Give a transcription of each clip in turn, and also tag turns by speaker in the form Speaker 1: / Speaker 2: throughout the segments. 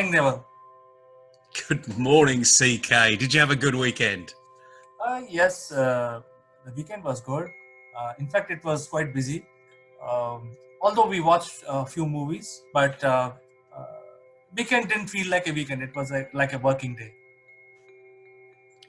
Speaker 1: morning, Neville.
Speaker 2: Good morning, CK. Did you have a good weekend?
Speaker 1: Yes, the weekend was good. In fact, it was quite busy. Although we watched a few movies, but weekend didn't feel like a weekend. It was like a working day.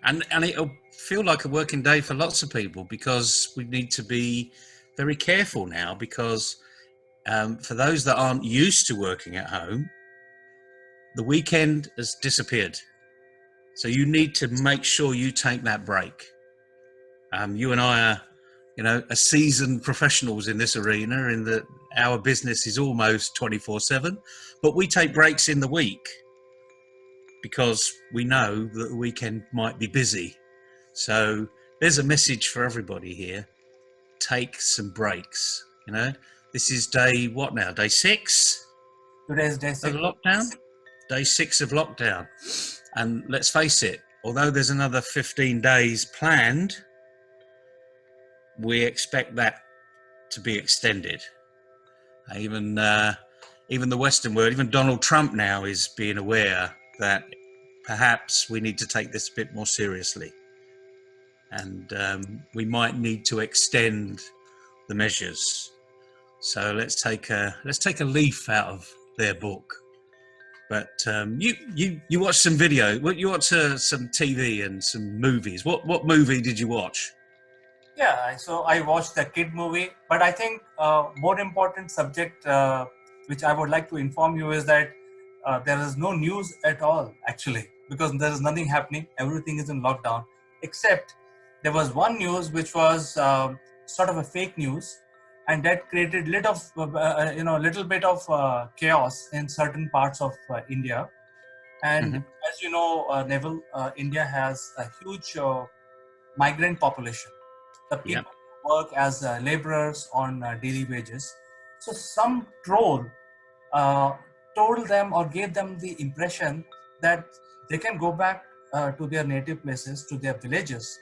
Speaker 2: And it'll feel like a working day for lots of people because we need to be very careful now because for those that aren't used to working at home, the weekend has disappeared. So you need to make sure you take that break. You and I are seasoned professionals in this arena in that our business is almost 24/7, but we take breaks in the week because we know that the weekend might be busy. So there's a message for everybody here. Take some breaks. This is day what now? Day 6?
Speaker 1: Today is day 6
Speaker 2: of lockdown. Day 6 of lockdown. And let's face it, although there's another 15 days planned, we expect that to be extended. Even the Western world, even Donald Trump now is being aware that perhaps we need to take this a bit more seriously, and we might need to extend the measures. So let's take a leaf out of their book. But you watched some video. You watched some TV and some movies. What movie did you watch?
Speaker 1: Yeah, so I watched the kid movie, but I think more important subject which I would like to inform you is that there is no news at all actually, because there is nothing happening. Everything is in lockdown, except there was one news which was sort of a fake news, and that created little bit of chaos in certain parts of India. And as you know, Neville, India has a huge migrant population. The
Speaker 2: Yep.
Speaker 1: people who work as laborers on daily wages. So some troll uh, told them or gave them the impression that they can go back to their native places, to their villages,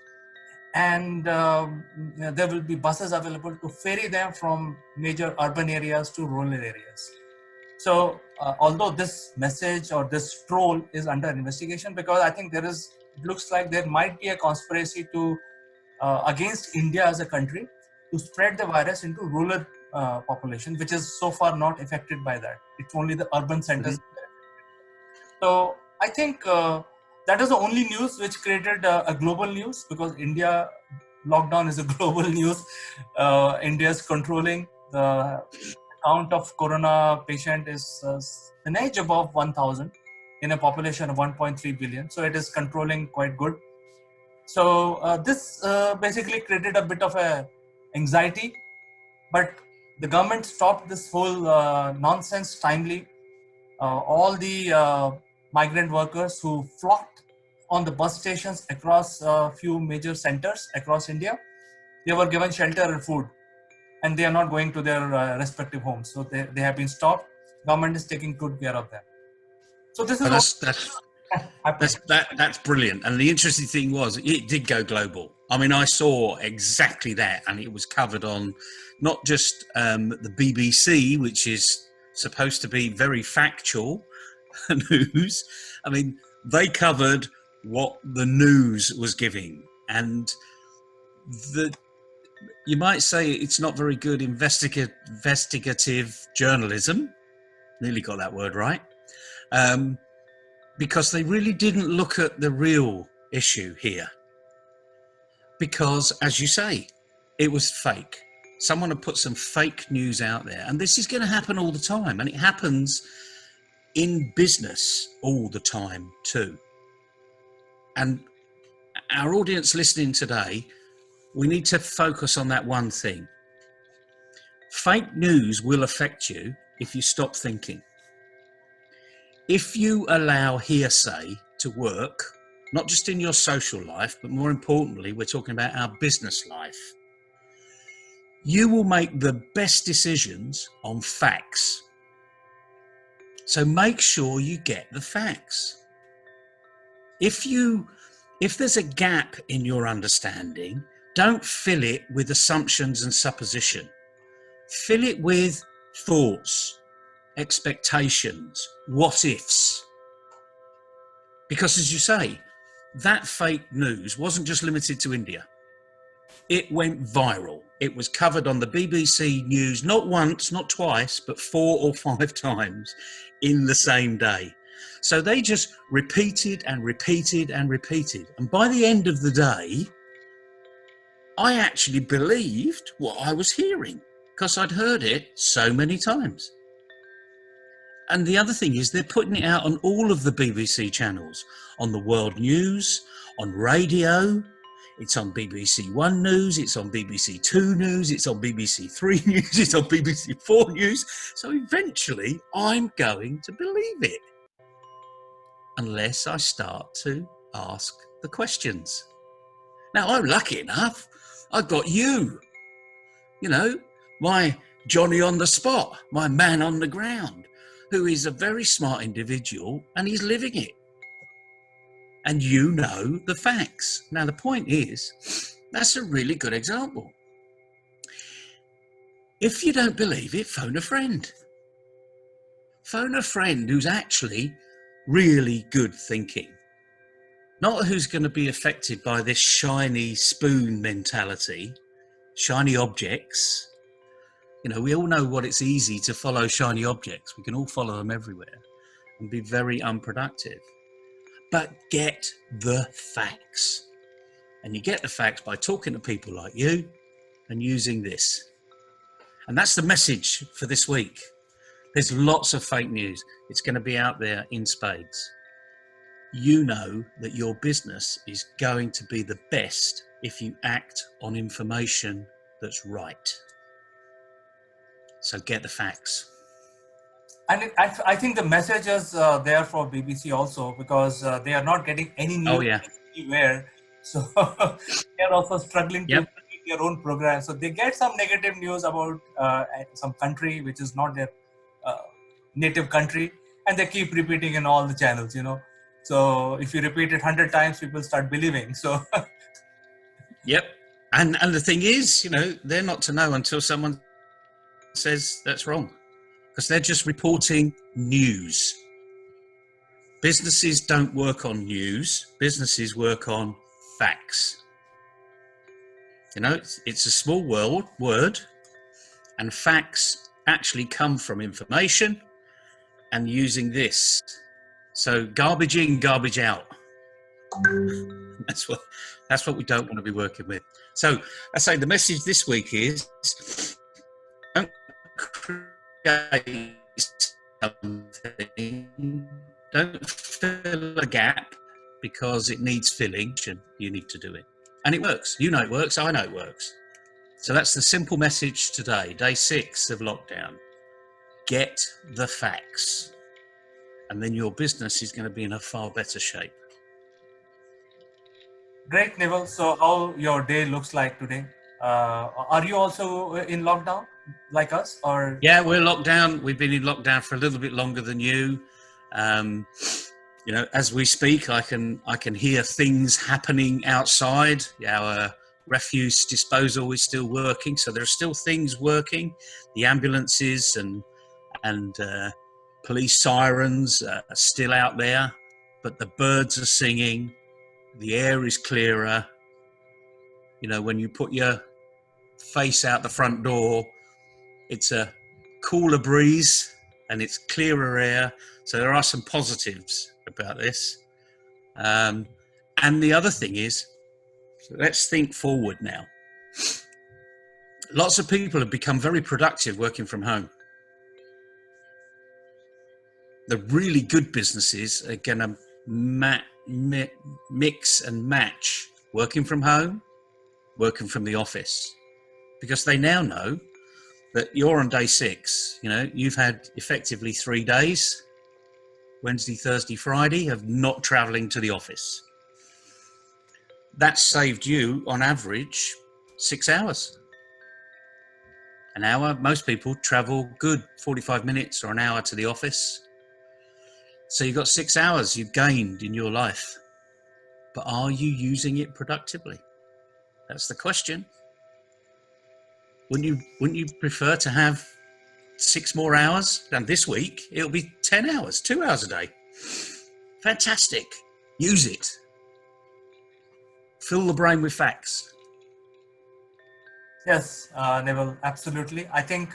Speaker 1: and there will be buses available to ferry them from major urban areas to rural areas. So although this message or this troll is under investigation, because I think it looks like there might be a conspiracy to against India as a country to spread the virus into rural population, which is so far not affected by that. It's only the urban centers. So I think that is the only news which created a global news, because India lockdown is a global news. India is controlling the count of corona patient is an edge above 1,000 in a population of 1.3 billion. So it is controlling quite good. So this basically created a bit of a anxiety, but the government stopped this whole nonsense timely. All the migrant workers who flocked on the bus stations across a few major centers across India, they were given shelter and food, and they are not going to their respective homes. So they have been stopped. Government is taking good care of them. So this is
Speaker 2: That's brilliant. And the interesting thing was, it did go global. I mean, I saw exactly that, and it was covered on not just the BBC, which is supposed to be very factual news. I mean, they covered what the news was giving, and you might say it's not very good investigative journalism. Nearly got that word right. Because they really didn't look at the real issue here. Because, as you say, it was fake. Someone had put some fake news out there. And this is going to happen all the time. And it happens in business all the time too. And our audience listening today, we need to focus on that one thing. Fake news will affect you if you stop thinking. If you allow hearsay to work, not just in your social life, but more importantly, we're talking about our business life, you will make the best decisions on facts. So make sure you get the facts. If there's a gap in your understanding, don't fill it with assumptions and supposition. Fill it with thoughts, expectations, what ifs. Because as you say, that fake news wasn't just limited to India. It went viral. It was covered on the BBC News, not once, not twice, but 4 or 5 times in the same day. So they just repeated and repeated and repeated. And by the end of the day, I actually believed what I was hearing because I'd heard it so many times. And the other thing is they're putting it out on all of the BBC channels, on the World News, on radio. It's on BBC One News, it's on BBC Two News, it's on BBC Three News, it's on BBC Four News. So eventually I'm going to believe it. Unless I start to ask the questions. Now I'm lucky enough, I've got you. You know, my Johnny on the spot, my man on the ground, who is a very smart individual and he's living it. And you know the facts. Now, the point is, that's a really good example. If you don't believe it, phone a friend. Phone a friend who's actually really good thinking. Not who's going to be affected by this shiny spoon mentality, shiny objects. You know, we all know what it's easy to follow shiny objects. We can all follow them everywhere and be very unproductive. But get the facts. And you get the facts by talking to people like you and using this. And that's the message for this week. There's lots of fake news. It's going to be out there in spades. You know that your business is going to be the best if you act on information that's right. So get the facts.
Speaker 1: And I think the message is there for BBC also, because they are not getting any news anywhere. So they are also struggling to create their own program. So they get some negative news about some country which is not their native country, and they keep repeating in all the channels, you know. So if you repeat it 100 times, people start believing. So
Speaker 2: Yep. And the thing is, you know, they're not to know until someone says that's wrong. Because they're just reporting news. Businesses don't work on news. Businesses work on facts. You know, it's a small word, and facts actually come from information and using this. So garbage in, garbage out. That's what we don't want to be working with. So I say the message this week is don't create something, don't fill a gap because it needs filling. You need to do it. And it works. You know it works. I know it works. So that's the simple message today, day 6 of lockdown. Get the facts. And then your business is going to be in a far better shape.
Speaker 1: great, Neville. So how your day looks like today? Are you also in lockdown like us, or?
Speaker 2: Yeah, we're locked down. We've been in lockdown for a little bit longer than you. You know, as we speak, I can hear things happening outside. Our refuse disposal is still working, so there are still things working. The ambulances and police sirens are still out there, but the birds are singing. The air is clearer. You know, when you put your face out the front door, it's a cooler breeze and it's clearer air. So there are some positives about this. And the other thing is, so let's think forward now. Lots of people have become very productive working from home. The really good businesses are going to mix and match working from home, working from the office, because they now know that you're on day 6. You know, you've had effectively 3 days, Wednesday, Thursday, Friday, of not traveling to the office. That's saved you, on average, 6 hours. An hour. Most people travel good 45 minutes or an hour to the office. So you've got 6 hours you've gained in your life. But are you using it productively? That's the question. Wouldn't you prefer to have 6 more hours? And this week, it'll be 10 hours, 2 hours a day. Fantastic. Use it. Fill the brain with facts.
Speaker 1: Yes, Neville, absolutely. I think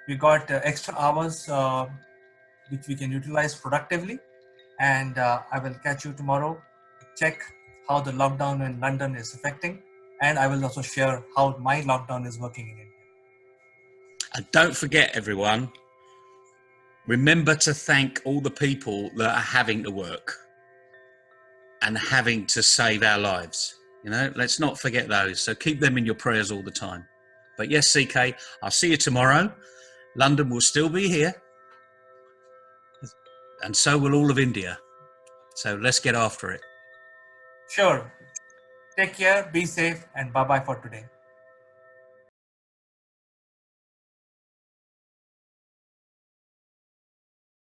Speaker 1: we got extra hours which we can utilize productively. And I will catch you tomorrow to check how the lockdown in London is affecting. And I will also share how my lockdown is working in India.
Speaker 2: And don't forget, everyone, remember to thank all the people that are having to work and having to save our lives. You know, let's not forget those. So keep them in your prayers all the time. But yes, CK, I'll see you tomorrow. London will still be here. And so will all of India. So let's get after it.
Speaker 1: Sure. Take care, be safe, and bye bye for today.